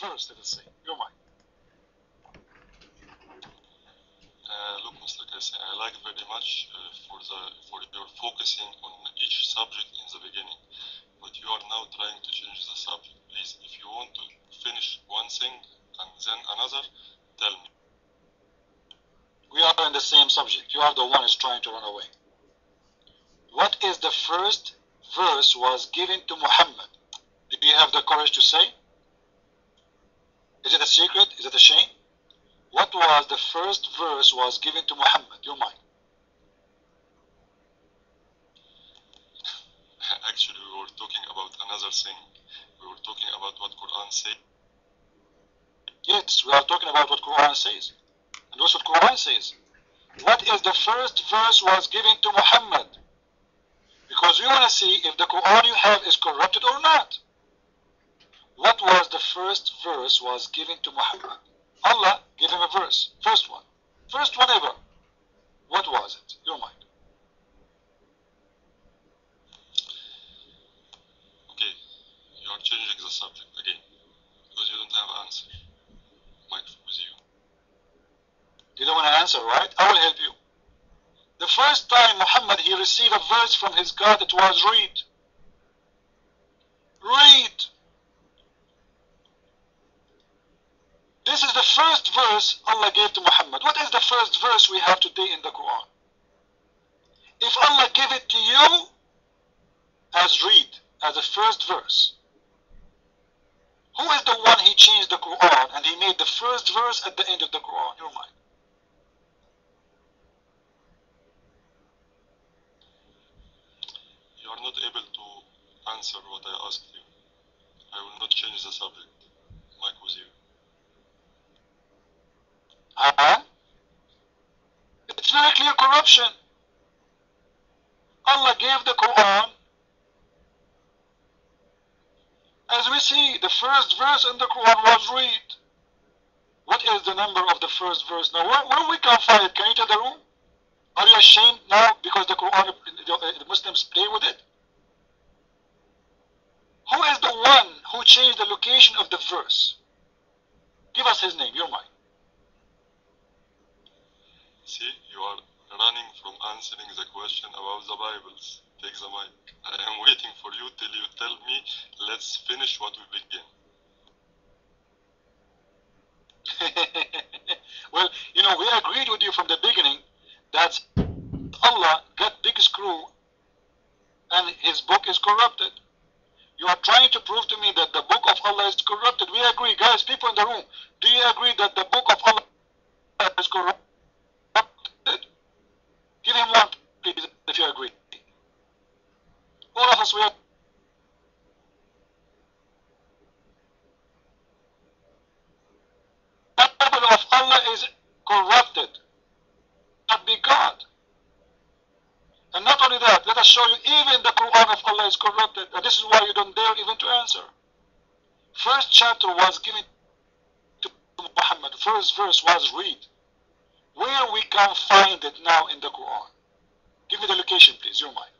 verse, let us say. Your mind. Look, Mr. Casey, I like very much for your focusing on each subject in the beginning, but you are now trying to change the subject. Please, if you want to finish one thing and then another, tell me. We are in the same subject. You are the one who is trying to run away. What is the first verse was given to Muhammad? Do you have the courage to say? Is it a secret? Is it a shame? What was the first verse was given to Muhammad? Your mind. Actually, we were talking about another thing. We were talking about what Quran says. Yes, we are talking about what Quran says. And that's what Quran says. What is the first verse was given to Muhammad? Because we want to see if the Quran you have is corrupted or not. What was the first verse was given to Muhammad? Allah gave him a verse. First one. First one ever. What was it? Your mind. Okay, you are changing the subject again because you don't have an answer. Mike with you. You don't want to answer, right? I will help you. The first time Muhammad he received a verse from his God, it was read. Read. This is the first verse Allah gave to Muhammad. What is the first verse we have today in the Quran? If Allah gave it to you as read, as the first verse, who is the one he changed the Quran and he made the first verse at the end of the Quran? Your mind. You are not able to answer what I asked you. I will not change the subject. Mike with you. It's very clear corruption. Allah gave the Quran. As we see, the first verse in the Quran was read. What is the number of the first verse? Now, where we can find it? Can you tell the room? Are you ashamed now because the Quran, the Muslims play with it? Who is the one who changed the location of the verse? Give us his name, your mind. See, you are running from answering the question about the Bibles. Take the mic. I am waiting for you till you tell me, let's finish what we begin. Well, you know, we agreed with you from the beginning that Allah got big screw and his book is corrupted. You are trying to prove to me that the book of Allah is corrupted. We agree, guys, people in the room. Do you agree that the book of Allah is corrupted? Give him one, please, if you agree. All of us, we are. The Bible of Allah is corrupted. Not be God. And not only that, let us show you even the Quran of Allah is corrupted. And this is why you don't dare even to answer. First chapter was given to Muhammad. First verse was read. Where we can find it now in the Quran? Give me the location, please, your mind.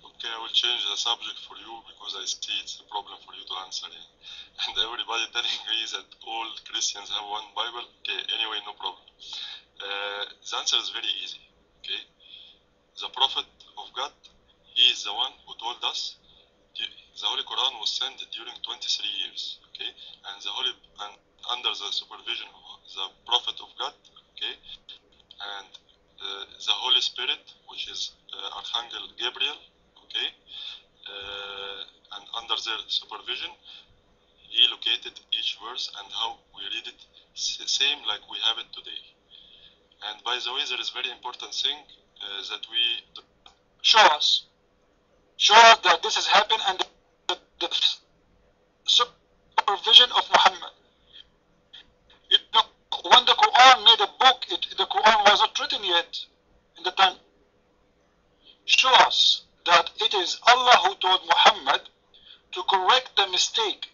Okay, I will change the subject for you because I see it's a problem for you to answer it. And everybody telling me that all Christians have one Bible. Okay, anyway, no problem. The answer is very easy. Okay, the Prophet of God, he is the one who told us the Holy Quran was sent during 23 years. Okay, and under the supervision of the Prophet of God. Okay, and the Holy Spirit, which is Archangel Gabriel. Okay, and under their supervision, he located each verse and how we read it, same like we have it today. And by the way, there is very important thing that we show us that this has happened and the supervision of Muhammad. You know, when the Quran made a book, the Quran was not written yet in the time. Show us that it is Allah who told Muhammad to correct the mistake,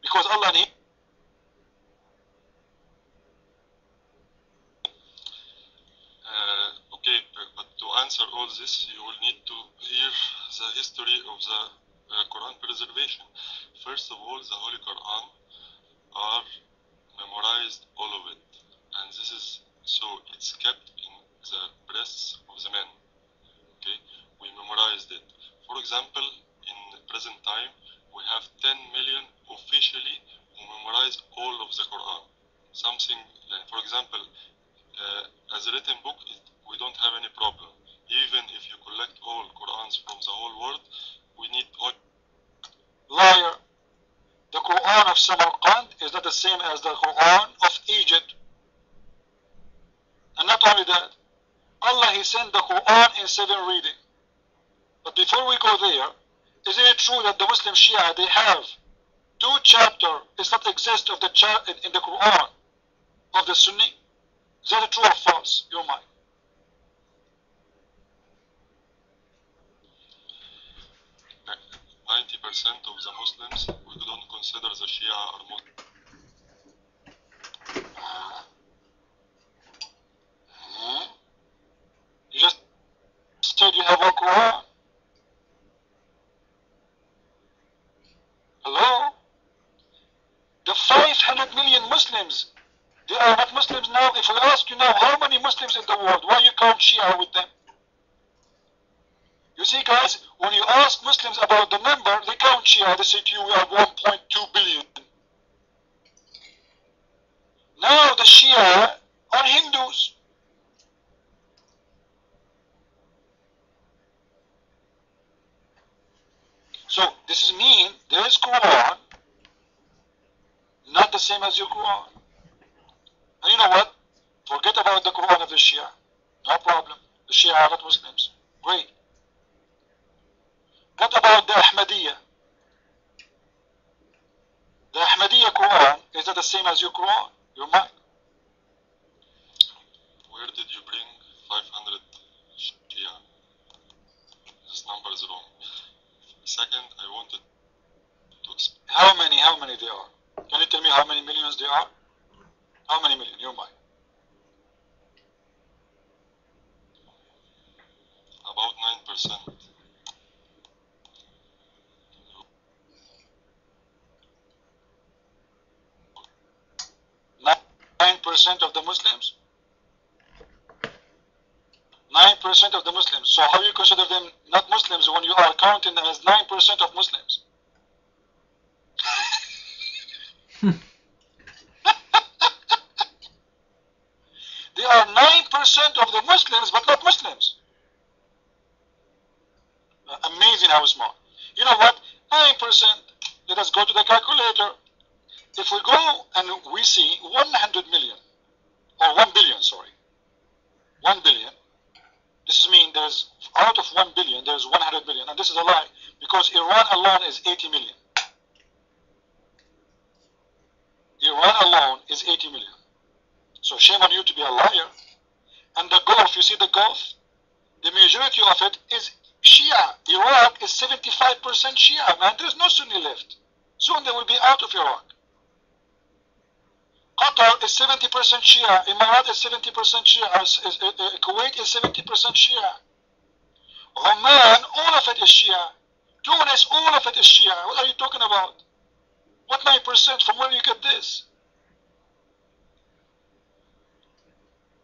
because Allah knew. Okay, but to answer all this, you will need to hear the history of the Quran preservation. First of all, the Holy Quran are memorized, all of it, and this is so it's kept in the breasts of the men. Okay, we memorized it. For example, in present time, we have 10 million officially who memorize all of the Quran. Something, for example, as a written book, we don't have any problem. Even if you collect all Qurans from the whole world, we need all. Liar. The Quran of Samarkand is not the same as the Quran of Egypt. And not only that, Allah He sent the Quran in 7 reading. But before we go there, isn't it true that the Muslim Shia, they have 2 chapters that exist of the in the Quran of the Sunni? Is that true or false? Your mind. 90% of the Muslims, we don't consider the Shia are Muslim. You just said you have a Quran. Hello? The 500 million Muslims, they are not Muslims now. If I ask you now, how many Muslims in the world, why you count Shia with them? You see, guys, when you ask Muslims about the number, they count Shia. They say to you, we are 1.2 billion. Now the Shia are Hindus. So this is mean there is Quran, not the same as your Quran. And you know what? Forget about the Quran of the Shia. No problem. The Shia are not Muslims. Great. What about the Ahmadiyya? The Ahmadiyya Quran is not the same as your Quran, your mind. Where did you bring 500 Shia? This number is wrong. Second, I wanted to explain. How many there are? Can you tell me how many millions there are? How many million? Your mind. About 9%. 9% of the Muslims? 9% of the Muslims. So how you consider them not Muslims when you are counting them as 9% of Muslims? They are 9% of the Muslims, but not Muslims. Amazing how small. You know what? 9%. Let us go to the calculator. If we go and we see 100 million, or 1 billion, sorry. 1 billion. This means there's, out of 1 billion, there's 100 million. And this is a lie, because Iran alone is 80 million. Iran alone is 80 million. So shame on you to be a liar. And the Gulf, you see the Gulf? The majority of it is Shia. Iraq is 75% Shia, man. There's no Sunni left. Soon they will be out of Iraq. Qatar is 70% Shia. Emirat is 70% Shia. Kuwait is 70% Shia. Oman, all of it is Shia. Tunis, all of it is Shia. What are you talking about? What 9%? From where you get this?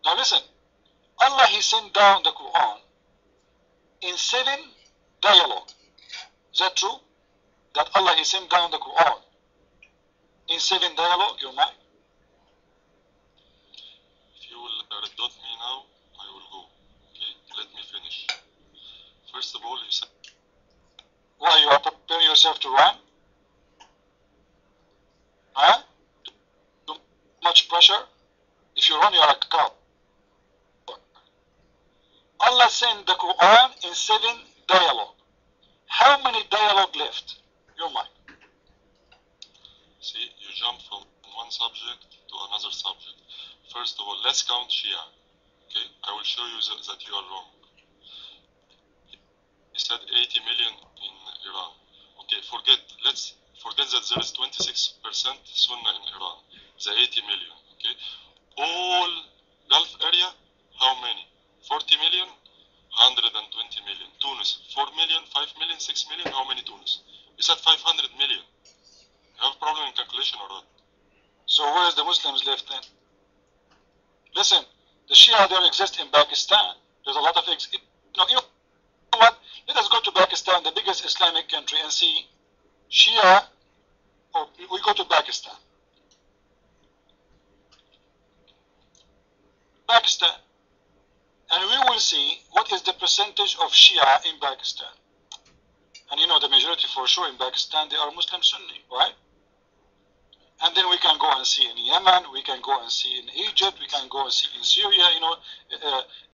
Now listen. Allah, He sent down the Quran in 7 dialogue. Is that true? That Allah, He sent down the Quran in 7 dialogue, your mind? If you will dot me now, I will go. Okay, let me finish. First of all, you said. Why, you are preparing yourself to run? Huh? Too much pressure? If you run, you are a cop. Allah sent the Quran in 7 dialogue. How many dialogue left? Your mind. See, you jump from one subject to another subject. First of all, let's count Shia. Okay, I will show you that you are wrong. You said 80 million in Iran. Okay, let's forget that there is 26% Sunnah in Iran. The 80 million. Okay, all Gulf area, how many? 40 million. 120 million. Tunis, 4 million, 5 million, 6 million. How many Tunis? You said 500 million. You have a problem in calculation or what? So where is the Muslims left then? Listen, the Shia don't exist in Pakistan. There's a lot of you know what? Let us go to Pakistan, the biggest Islamic country, and see Shia. Or we go to Pakistan. Pakistan, and we will see what is the percentage of Shia in Pakistan. And you know the majority for sure in Pakistan, they are Muslim Sunni, right? And then we can go and see in Yemen, we can go and see in Egypt, we can go and see in Syria, you know,